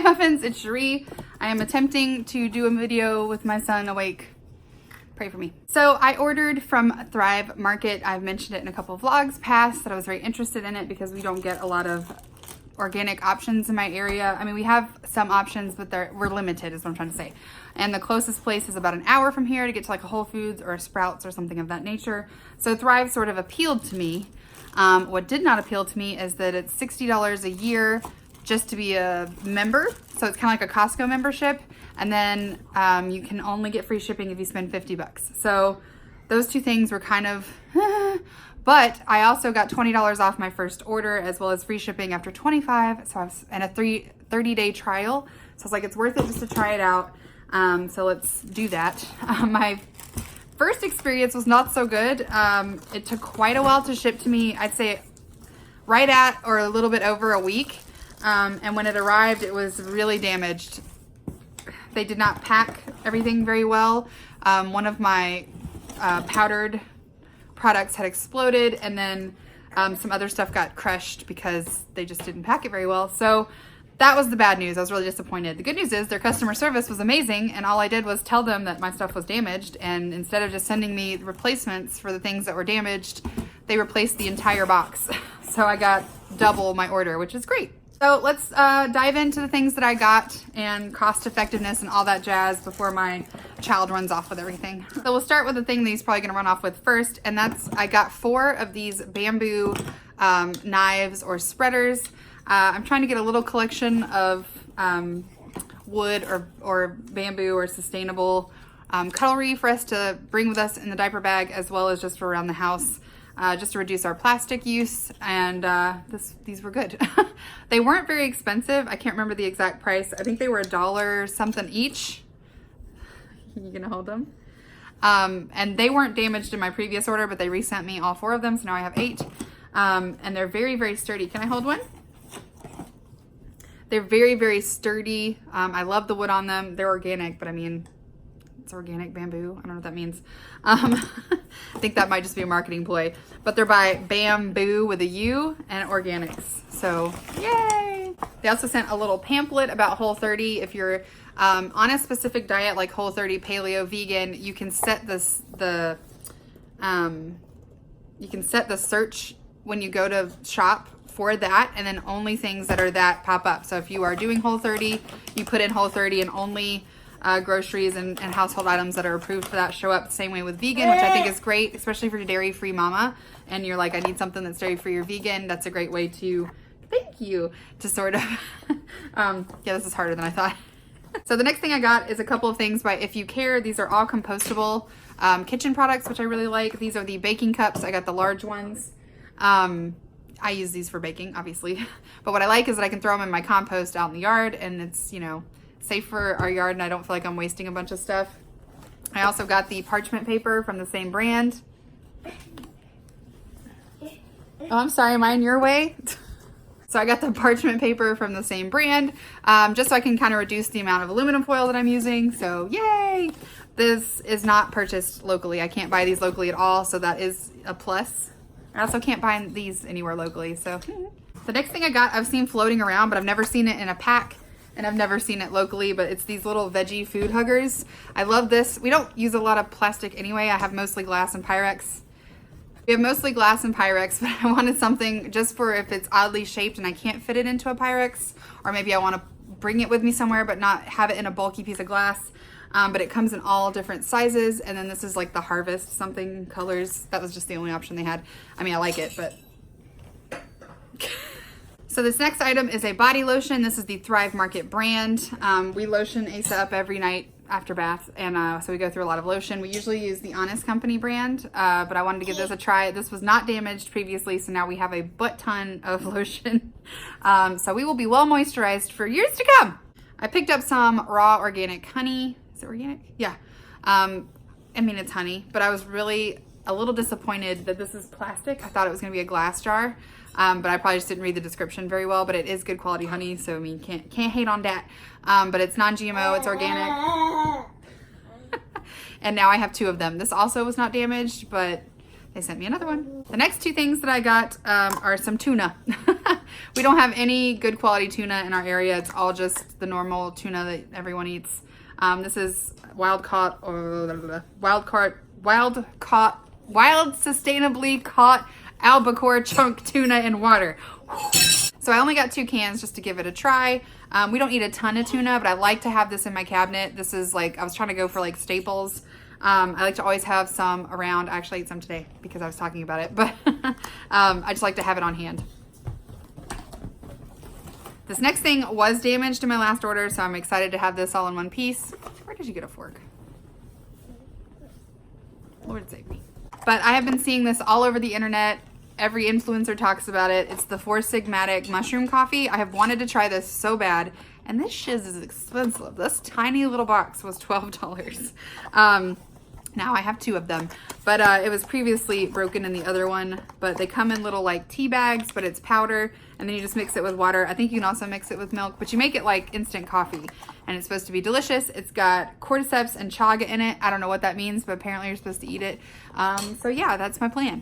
Muffins, it's Cherie. I am attempting to do a video with my son awake. Pray for me. So I ordered from Thrive Market. I've mentioned it in a couple of vlogs past that I was very interested in it because we don't get a lot of organic options in my area. I mean, we have some options, but we're limited is what I'm trying to say. And the closest place is about an hour from here to get to like a Whole Foods or a Sprouts or something of that nature. So Thrive sort of appealed to me. What did not appeal to me is that it's $60 a year just to be a member. So it's kind of like a Costco membership. And then you can only get free shipping if you spend 50 bucks. So those two things were kind of, but I also got $20 off my first order as well as free shipping after 25. So I was in a 30-day trial. So I was like, it's worth it just to try it out. So let's do that. My first experience was not so good. It took quite a while to ship to me. I'd say right at or a little bit over a week. And when it arrived, it was really damaged. They did not pack everything very well. One of my powdered products had exploded, and then some other stuff got crushed because they just didn't pack it very well. So that was the bad news. I was really disappointed. The good news is their customer service was amazing, and all I did was tell them that my stuff was damaged, and instead of just sending me replacements for the things that were damaged, they replaced the entire box. So I got double my order, which is great. So let's dive into the things that I got and cost effectiveness and all that jazz before my child runs off with everything. So we'll start with the thing that he's probably gonna run off with first, and that's I got 4 of these bamboo knives or spreaders. I'm trying to get a little collection of wood or bamboo or sustainable cutlery for us to bring with us in the diaper bag, as well as just for around the house. Just to reduce our plastic use, and these were good. They weren't very expensive. I can't remember the exact price. I think they were $1 something each. You gonna hold them? And they weren't damaged in my previous order, but they resent me all 4 of them, so now I have 8. And they're very, very sturdy. Can I hold one? They're very, very sturdy. I love the wood on them. They're organic, but I mean, it's organic bamboo. I don't know what that means. I think that might just be a marketing ploy, but they're by Bamboo with a U and organics. So yay. They also sent a little pamphlet about Whole30. If you're on a specific diet like Whole30, paleo, vegan, you can set the search when you go to shop for that, and then only things that are that pop up. So if you are doing Whole30, you put in Whole30 and only groceries and household items that are approved for that show up. The same way with vegan, which I think is great, especially for dairy-free mama, and you're like, I need something that's dairy-free or vegan. That's a great way to, thank you, to sort of, yeah, this is harder than I thought. So the next thing I got is a couple of things by If You Care. These are all compostable kitchen products, which I really like. These are the baking cups. I got the large ones. I use these for baking, obviously, but what I like is that I can throw them in my compost out in the yard, and it's, you know, safe for our yard, and I don't feel like I'm wasting a bunch of stuff. I also got the parchment paper from the same brand. Oh, I'm sorry, am I in your way? So I got the parchment paper from the same brand, just so I can kind of reduce the amount of aluminum foil that I'm using. So yay! This is not purchased locally. I can't buy these locally at all, so that is a plus. I also can't buy these anywhere locally. So the next thing I got, I've seen floating around, but I've never seen it in a pack. And I've never seen it locally, but it's these little veggie food huggers. I love this. We don't use a lot of plastic anyway. I have mostly glass and Pyrex. We have mostly glass and Pyrex, but I wanted something just for if it's oddly shaped and I can't fit it into a Pyrex, or maybe I want to bring it with me somewhere but not have it in a bulky piece of glass. But it comes in all different sizes, and then this is like the Harvest something colors. That was just the only option they had. I mean, I like it, but... So this next item is a body lotion. This is the Thrive Market brand. We lotion Asa up every night after bath, and so we go through a lot of lotion. We usually use the Honest Company brand, but I wanted to give this a try. This was not damaged previously, so now we have a butt ton of lotion. So we will be well moisturized for years to come. I picked up some raw organic honey. Is it organic? Yeah. I mean, it's honey, but I was really a little disappointed that this is plastic. I thought it was gonna be a glass jar. But I probably just didn't read the description very well, but it is good quality honey, so I mean, can't hate on that. But it's non-GMO, it's organic. And now I have 2 of them. This also was not damaged, but they sent me another one. The next 2 things that I got are some tuna. We don't have any good quality tuna in our area. It's all just the normal tuna that everyone eats. This is wild sustainably caught albacore chunk tuna in water. So I only got 2 cans just to give it a try. We don't eat a ton of tuna, but I like to have this in my cabinet. This is like, I was trying to go for like staples. I like to always have some around. I actually ate some today because I was talking about it, but I just like to have it on hand. This next thing was damaged in my last order, so I'm excited to have this all in one piece. Where did you get a fork? Lord save me. But I have been seeing this all over the internet. Every influencer talks about it. It's the Four Sigmatic mushroom coffee. I have wanted to try this so bad, and this shiz is expensive. This tiny little box was $12. Now I have 2 of them, but it was previously broken in the other one. But they come in little like tea bags, but it's powder, and then you just mix it with water. I think you can also mix it with milk, but you make it like instant coffee, and it's supposed to be delicious. It's got cordyceps and chaga in it. I don't know what that means, but apparently you're supposed to eat it. So yeah, that's my plan.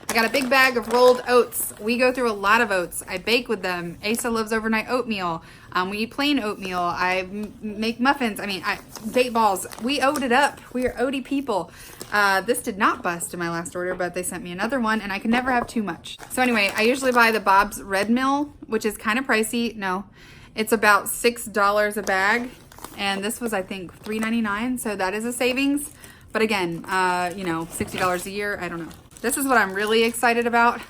I got a big bag of rolled oats. We go through a lot of oats. I bake with them. Asa loves overnight oatmeal. We eat plain oatmeal. I make muffins. I bake balls. We oat it up. We are oaty people. This did not bust in my last order, but they sent me another one, and I can never have too much. So anyway, I usually buy the Bob's Red Mill, which is kind of pricey. No, it's about $6 a bag, and this was, I think, $3.99, so that is a savings. But again, you know, $60 a year, I don't know. This is what I'm really excited about.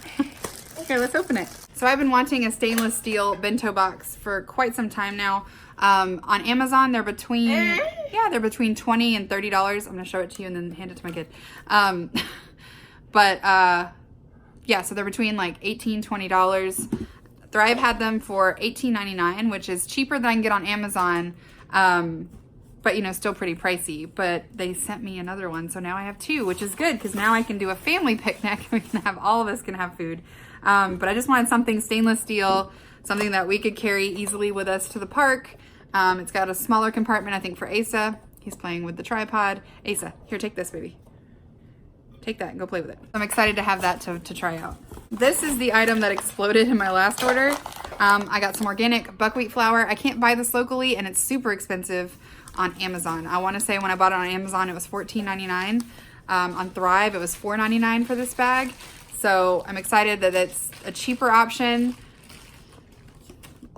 Here, let's open it. So I've been wanting a stainless steel bento box for quite some time now. On Amazon, they're between $20 and $30. I'm gonna show it to you and then hand it to my kid. Yeah, so they're between like $18, $20. Thrive had them for $18.99, which is cheaper than I can get on Amazon. But you know, still pretty pricey. But they sent me another one, so now I have 2, which is good because now I can do a family picnic. We can have, all of us can have food. But I just wanted something stainless steel, something that we could carry easily with us to the park. It's got a smaller compartment, I think, for Asa. He's playing with the tripod. Asa, here, take this, baby. Take that and go play with it. I'm excited to have that to try out. This is the item that exploded in my last order. I got some organic buckwheat flour. I can't buy this locally, and it's super expensive on Amazon. I want to say when I bought it on Amazon, it was $14.99. On Thrive, it was $4.99 for this bag. So I'm excited that it's a cheaper option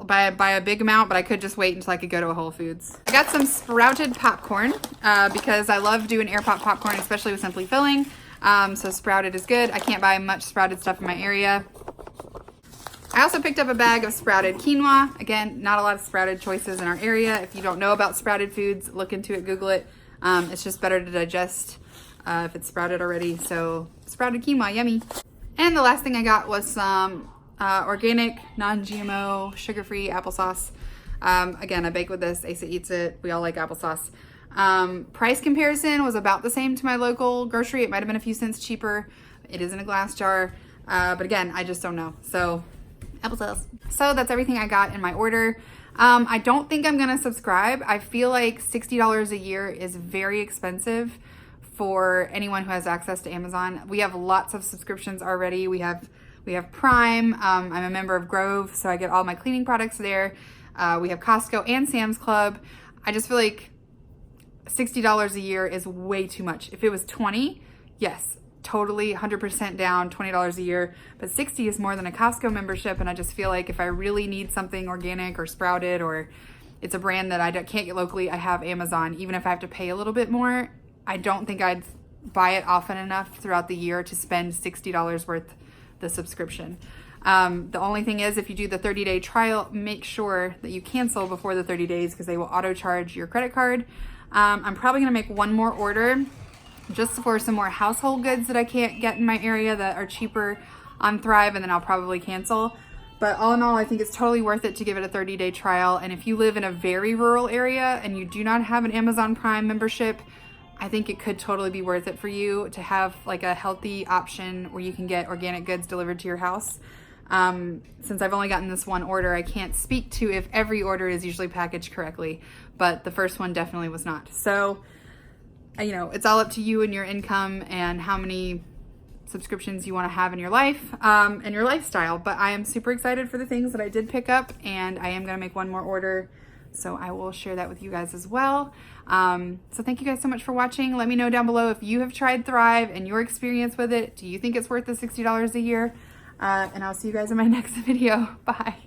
by a big amount, but I could just wait until I could go to a Whole Foods. I got some sprouted popcorn because I love doing air pop popcorn, especially with Simply Filling. So sprouted is good. I can't buy much sprouted stuff in my area. I also picked up a bag of sprouted quinoa. Again, not a lot of sprouted choices in our area. If you don't know about sprouted foods, look into it, Google it. It's just better to digest if it's sprouted already. So sprouted quinoa, yummy. And the last thing I got was some organic, non-GMO, sugar-free applesauce. Again, I bake with this. Asa eats it. We all like applesauce. Price comparison was about the same to my local grocery. It might have been a few cents cheaper. It is in a glass jar. But again, I just don't know. So applesauce. So that's everything I got in my order. I don't think I'm gonna subscribe. I feel like $60 a year is very expensive for anyone who has access to Amazon. We have lots of subscriptions already. We have Prime. I'm a member of Grove, so I get all my cleaning products there. We have Costco and Sam's Club. I just feel like $60 a year is way too much. If it was $20, yes, totally 100% down, $20 a year, but $60 is more than a Costco membership, and I just feel like if I really need something organic or sprouted, or it's a brand that I can't get locally, I have Amazon. Even if I have to pay a little bit more, I don't think I'd buy it often enough throughout the year to spend $60 worth the subscription. The only thing is, if you do the 30-day trial, make sure that you cancel before the 30 days because they will auto charge your credit card. I'm probably gonna make one more order just for some more household goods that I can't get in my area that are cheaper on Thrive, and then I'll probably cancel. But all in all, I think it's totally worth it to give it a 30-day trial. And if you live in a very rural area and you do not have an Amazon Prime membership, I think it could totally be worth it for you to have like a healthy option where you can get organic goods delivered to your house. Since I've only gotten this one order, I can't speak to if every order is usually packaged correctly, but the first one definitely was not. So, you know, it's all up to you and your income and how many subscriptions you want to have in your life and your lifestyle. But I am super excited for the things that I did pick up, and I am going to make one more order, so I will share that with you guys as well. So thank you guys so much for watching. Let me know down below if you have tried Thrive and your experience with it. Do you think it's worth the $60 a year? And I'll see you guys in my next video. Bye.